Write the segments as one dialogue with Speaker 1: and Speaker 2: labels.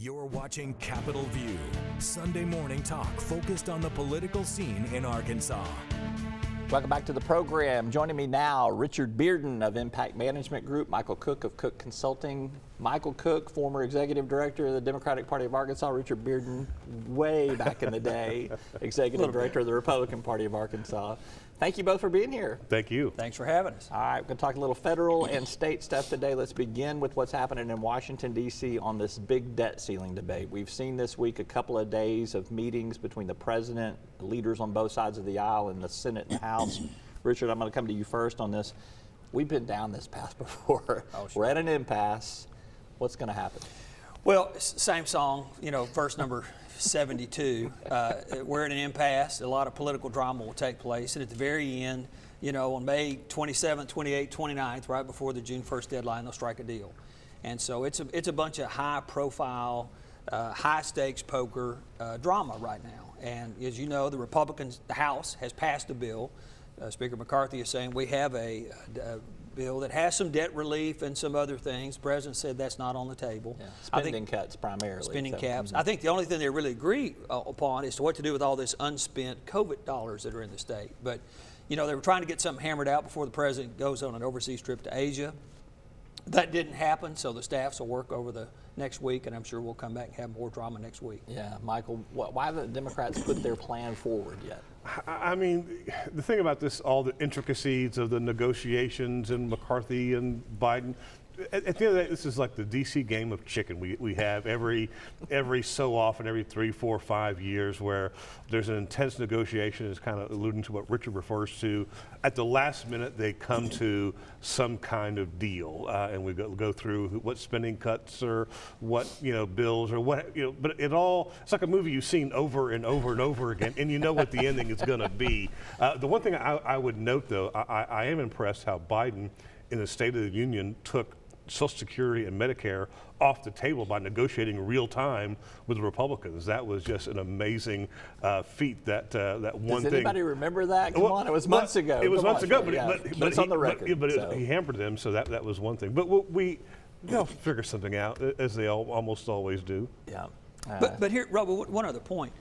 Speaker 1: You're watching Capitol View, Sunday morning talk focused on the political scene in Arkansas.
Speaker 2: Welcome back to the program. Joining me now, Richard Bearden of Impact Management Group, Michael Cook of Cook Consulting. Michael Cook, former executive director of the Democratic Party of Arkansas. Richard Bearden, way back in the day, executive director of the Republican Party of Arkansas. Thank you both for being here.
Speaker 3: Thank you.
Speaker 4: Thanks for having us.
Speaker 2: All right, we're going to talk a little federal and state stuff today. Let's begin with what's happening in Washington, D.C. on this big debt ceiling debate. We've seen this week a couple of days of meetings between the president, the leaders on both sides of the aisle, and the Senate and House. Richard, I'm going to come to you first on this. We've been down this path before.
Speaker 4: Oh, sure.
Speaker 2: We're at an impasse. What's going to happen?
Speaker 4: Well, same song, verse number 72. We're in an impasse. A lot of political drama will take place. And at the very end, on May 27th, 28th, 29th, right before the June 1st deadline, they'll strike a deal. And so it's a bunch of high-profile, high-stakes poker drama right now. And as you know, the House has passed a bill. Speaker McCarthy is saying we have a bill that has some debt relief and some other things. The president said that's not on the table.
Speaker 2: Yeah. Spending cuts primarily.
Speaker 4: Spending caps. I think the only thing they really agree upon is to what to do with all this unspent COVID dollars that are in the state. But, they were trying to get something hammered out before the president goes on an overseas trip to Asia. That didn't happen, so the staffs will work over the next week, and I'm sure we'll come back and have more drama next week.
Speaker 2: Yeah, Michael, why haven't the Democrats put their plan forward yet?
Speaker 3: I mean, the thing about this, all the intricacies of the negotiations and McCarthy and Biden, at the end of the day, this is like the D.C. game of chicken. We have every so often, every 3, 4, 5 years, where there's an intense negotiation. It's kind of alluding to what Richard refers to. At the last minute, they come to some kind of deal, and we go through what spending cuts or what bills or what But it's like a movie you've seen over and over and over again, and you know what the ending is going to be. The one thing I would note, though, I am impressed how Biden, in the State of the Union, took Social Security and Medicare off the table by negotiating real time with the Republicans. That was just an amazing feat. That one thing.
Speaker 2: Does anybody remember that? Come on, it was months ago.
Speaker 3: It was months ago,
Speaker 2: but it's on the record.
Speaker 3: He hampered them, so that was one thing. But they'll figure something out, as they almost always do.
Speaker 2: Yeah.
Speaker 4: But here, Rob, one other point.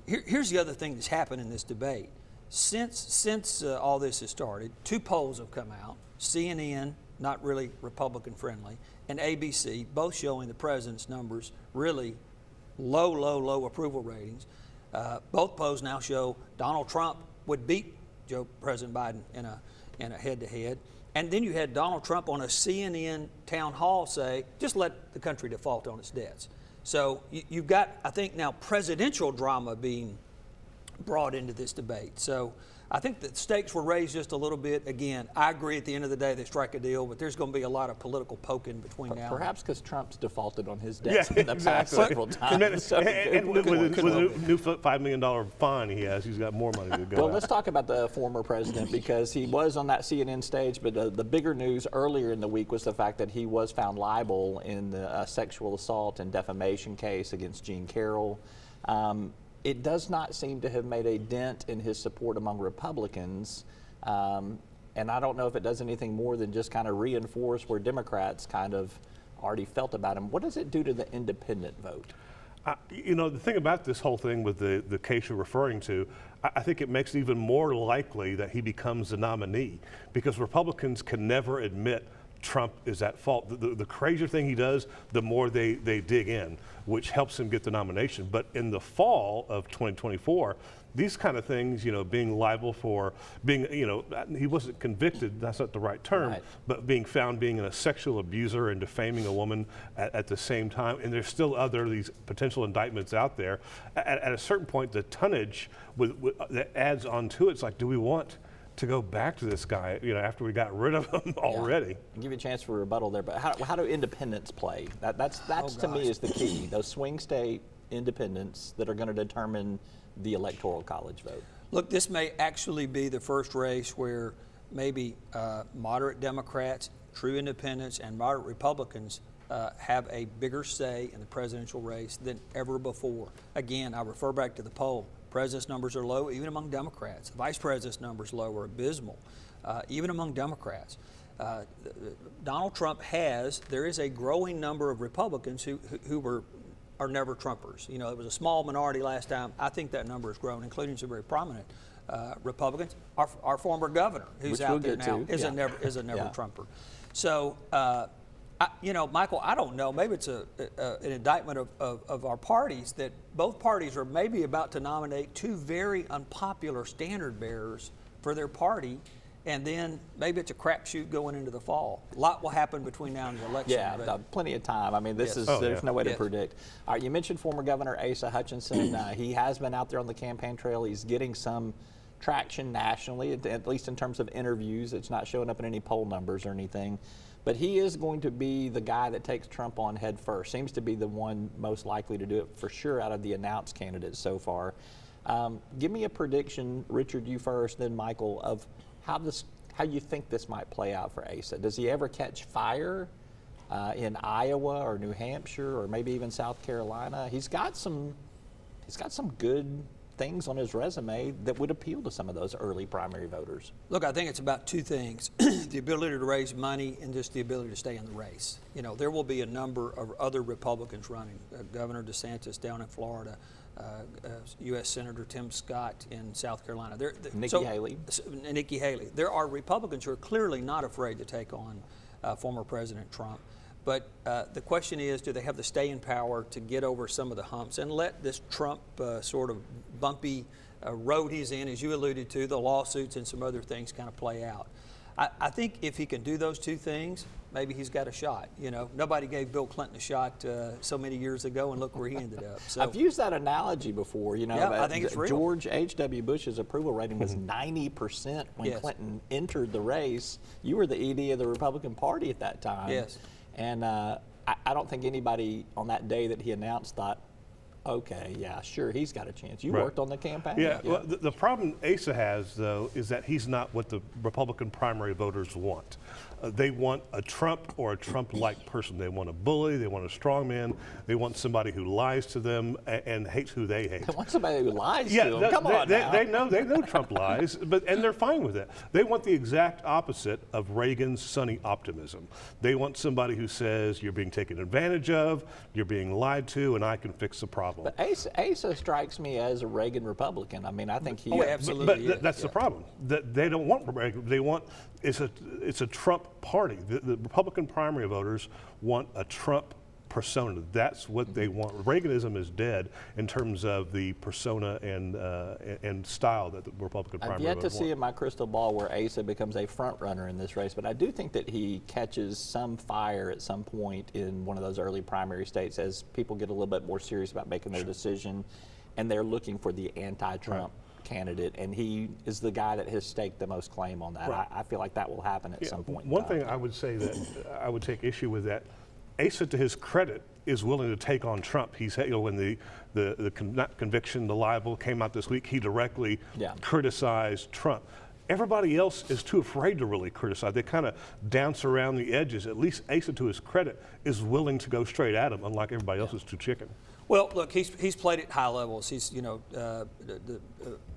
Speaker 4: Here's the other thing that's happened in this debate. Since all this has started, 2 polls have come out. CNN, not really Republican friendly, and ABC, both showing the president's numbers really low approval ratings. Both polls now show Donald Trump would beat President Biden in a head-to-head. And then you had Donald Trump on a CNN town hall say, just let the country default on its debts. So you've got, I think, now presidential drama being brought into this debate. So I think the stakes were raised just a little bit. Again, I agree at the end of the day they strike a deal, but there's going to be a lot of political poking between now.
Speaker 2: Perhaps because Trump's defaulted on his debts in the past several times.
Speaker 3: And with a new $5 million fine he's got more money to go
Speaker 2: Well,
Speaker 3: out.
Speaker 2: let's talk about the former president, because he was on that CNN stage, but the bigger news earlier in the week was the fact that he was found liable in the sexual assault and defamation case against Jean Carroll. It does not seem to have made a dent in his support among Republicans, and I don't know if it does anything more than just kind of reinforce where Democrats kind of already felt about him. What does it do to the independent vote?
Speaker 3: The thing about this whole thing with the case you're referring to, I think it makes it even more likely that he becomes the nominee, because Republicans can never admit Trump is at fault. The crazier thing he does, the more they dig in, which helps him get the nomination. But in the fall of 2024, these kind of things, being liable for being, he wasn't convicted, that's not the right term,
Speaker 2: right,
Speaker 3: but being found being a sexual abuser and defaming a woman at the same time, and there's still these potential indictments out there. At a certain point, the tonnage that adds onto it's like, do we want to go back to this guy, after we got rid of him already?
Speaker 2: Yeah. I'll give you a chance for a rebuttal there, but how do independents play? That's to me is the key. Those swing state independents that are going to determine the Electoral College vote.
Speaker 4: Look, this may actually be the first race where maybe moderate Democrats, true independents, and moderate Republicans have a bigger say in the presidential race than ever before. Again, I refer back to the poll. President's numbers are low, even among Democrats. Vice president's numbers low are abysmal, even among Democrats. Donald Trump there is a growing number of Republicans who were are never Trumpers. You know, it was a small minority last time. I think that number has grown, including some very prominent Republicans. Our former governor, who's out there now, is a never Trumper. So, you know, Michael, I don't know. Maybe it's an indictment of our parties that both parties are maybe about to nominate two very unpopular standard bearers for their party. And then maybe it's a crapshoot going into the fall. A lot will happen between now and the election.
Speaker 2: Yeah, plenty of time. I mean, there's no way to predict. All right, you mentioned former Governor Asa Hutchinson. He has been out there on the campaign trail. He's getting some traction nationally, at least in terms of interviews. It's not showing up in any poll numbers or anything. But he is going to be the guy that takes Trump on head first. Seems to be the one most likely to do it for sure out of the announced candidates so far. Give me a prediction, Richard, you first, then Michael, of how you think this might play out for Asa. Does he ever catch fire in Iowa or New Hampshire or maybe even South Carolina? He's got some good things on his resume that would appeal to some of those early primary voters.
Speaker 4: Look, I think it's about two things: the ability to raise money and just the ability to stay in the race. You know, there will be a number of other Republicans running. Governor DeSantis down in Florida. U.S. Senator Tim Scott in South Carolina.
Speaker 2: Nikki Haley.
Speaker 4: Nikki Haley. There are Republicans who are clearly not afraid to take on former President Trump. But the question is, do they have the staying power to get over some of the humps and let this Trump sort of bumpy road he's in, as you alluded to, the lawsuits and some other things kind of play out? I think if he can do those two things, maybe he's got a shot. You know, nobody gave Bill Clinton a shot so many years ago, and look where he ended up. So,
Speaker 2: I've used that analogy before. You know,
Speaker 4: yeah, I think it's real.
Speaker 2: George H.W. Bush's approval rating was 90% when Clinton entered the race. You were the ED of the Republican Party at that time.
Speaker 4: Yes.
Speaker 2: And I don't think anybody on that day that he announced thought, okay, yeah, sure, he's got a chance. You worked on the campaign.
Speaker 3: Yeah, well, the problem Asa has, though, is that he's not what the Republican primary voters want. They want a Trump or a Trump-like person. They want a bully. They want a strongman. They want somebody who lies to them and hates who they hate.
Speaker 2: They want somebody who lies to them. Come on now.
Speaker 3: They know Trump lies, and they're fine with it. They want the exact opposite of Reagan's sunny optimism. They want somebody who says you're being taken advantage of, you're being lied to, and I can fix the problem.
Speaker 2: But Asa strikes me as a Reagan Republican. I mean, I think he.
Speaker 4: Oh, absolutely.
Speaker 3: But that's the problem. That they don't want Reagan. They want it's a Trump party. The Republican primary voters want a Trump persona. That's what they want. Reaganism is dead in terms of the persona and style that the Republican primary voters want.
Speaker 2: I've yet to see in my crystal ball where Asa becomes a front runner in this race, but I do think that he catches some fire at some point in one of those early primary states as people get a little bit more serious about making their decision, and they're looking for the anti-Trump candidate, and he is the guy that has staked the most claim on that. I feel like that will happen at some point.
Speaker 3: One thing I would say that I would take issue with that, Asa, to his credit, is willing to take on Trump. He's, you know, when the conviction, the libel came out this week, he directly criticized Trump. Everybody else is too afraid to really criticize. They kind of dance around the edges. At least Asa, to his credit, is willing to go straight at him, unlike everybody else is too chicken.
Speaker 4: Well, look, he's played at high levels. He's, you know, the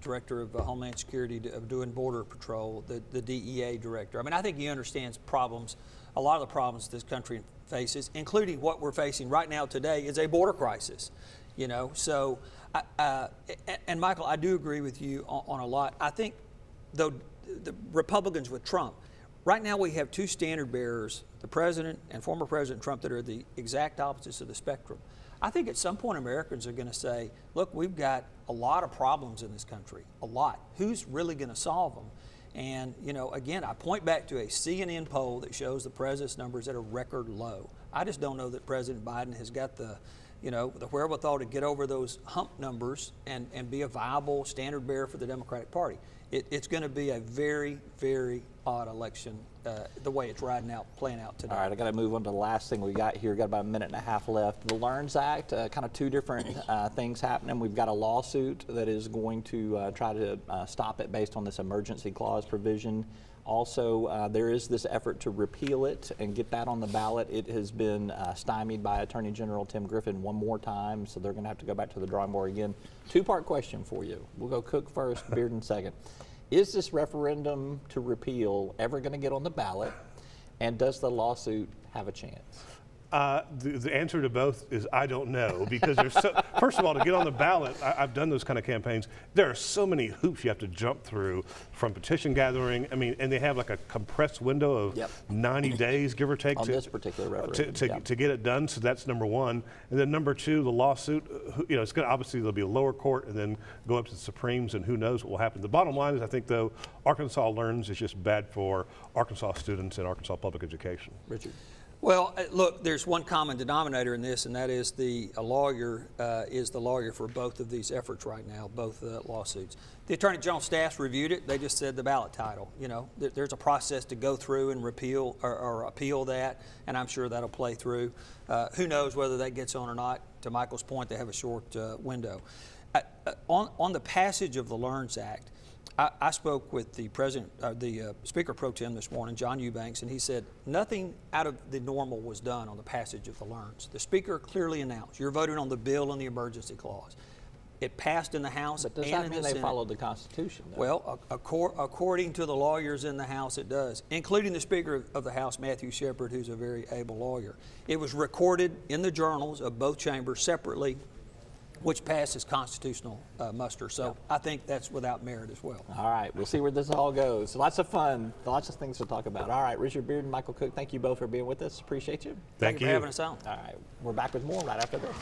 Speaker 4: director of Homeland Security of doing Border Patrol, the DEA director. I mean, I think he understands problems, a lot of the problems this country faces, including what we're facing right now today is a border crisis, you know. So, and Michael, I do agree with you on a lot. I think, though, the Republicans with Trump, right now we have two standard bearers, the president and former President Trump, that are the exact opposites of the spectrum. I think at some point Americans are going to say, look, we've got a lot of problems in this country, a lot. Who's really going to solve them? And, you know, again, I point back to a CNN poll that shows the president's numbers at a record low. I just don't know that President Biden has got the, you know, the wherewithal to get over those hump numbers and be a viable standard bearer for the Democratic Party. It's going to be a very, very odd election, the way it's playing out today.
Speaker 2: All right, I got to move on to the last thing we got here. We've got about a minute and a half left. The LEARNS Act, kind of two different things happening. We've got a lawsuit that is going to try to stop it based on this emergency clause provision. Also, there is this effort to repeal it and get that on the ballot. It has been stymied by Attorney General Tim Griffin one more time, so they're going to have to go back to the drawing board again. Two-part question for you. We'll go Cook first, Bearden second. Is this referendum to repeal ever going to get on the ballot, and does the lawsuit have a chance?
Speaker 3: The answer to both is I don't know, because there's first of all, to get on the ballot, I've done those kind of campaigns. There are so many hoops you have to jump through, from petition gathering. I mean, and they have like a compressed window of 90 days, give or take,
Speaker 2: on this particular referendum.
Speaker 3: to get it done. So that's number one. And then number two, the lawsuit. It's going to obviously there'll be a lower court and then go up to the Supremes, and who knows what will happen. The bottom line is, I think though, Arkansas Learns is just bad for Arkansas students and Arkansas public education.
Speaker 2: Richard.
Speaker 4: Well, look, there's one common denominator in this, and that is a lawyer is the lawyer for both of these efforts right now, both lawsuits. The Attorney General staff's reviewed it. They just said the ballot title. There's a process to go through and repeal or appeal that, and I'm sure that'll play through. Who knows whether that gets on or not? To Michael's point, they have a short window. On the passage of the Learns Act, I spoke with the Speaker Pro Tem this morning, John Eubanks, and he said nothing out of the normal was done on the passage of the Learns. The Speaker clearly announced, you're voting on the bill and the emergency clause. It passed in the House and in the Senate.
Speaker 2: But does that mean they followed the Constitution, though?
Speaker 4: Well, according to the lawyers in the House, it does, including the Speaker of the House, Matthew Shepard, who's a very able lawyer. It was recorded in the journals of both chambers separately, which passes constitutional muster. So I think that's without merit as well.
Speaker 2: All right, we'll see where this all goes. Lots of fun, lots of things to talk about. All right, Richard Bearden, Michael Cook, thank you both for being with us. Appreciate you.
Speaker 4: Thank you for having us on.
Speaker 2: All right, we're back with more right after this.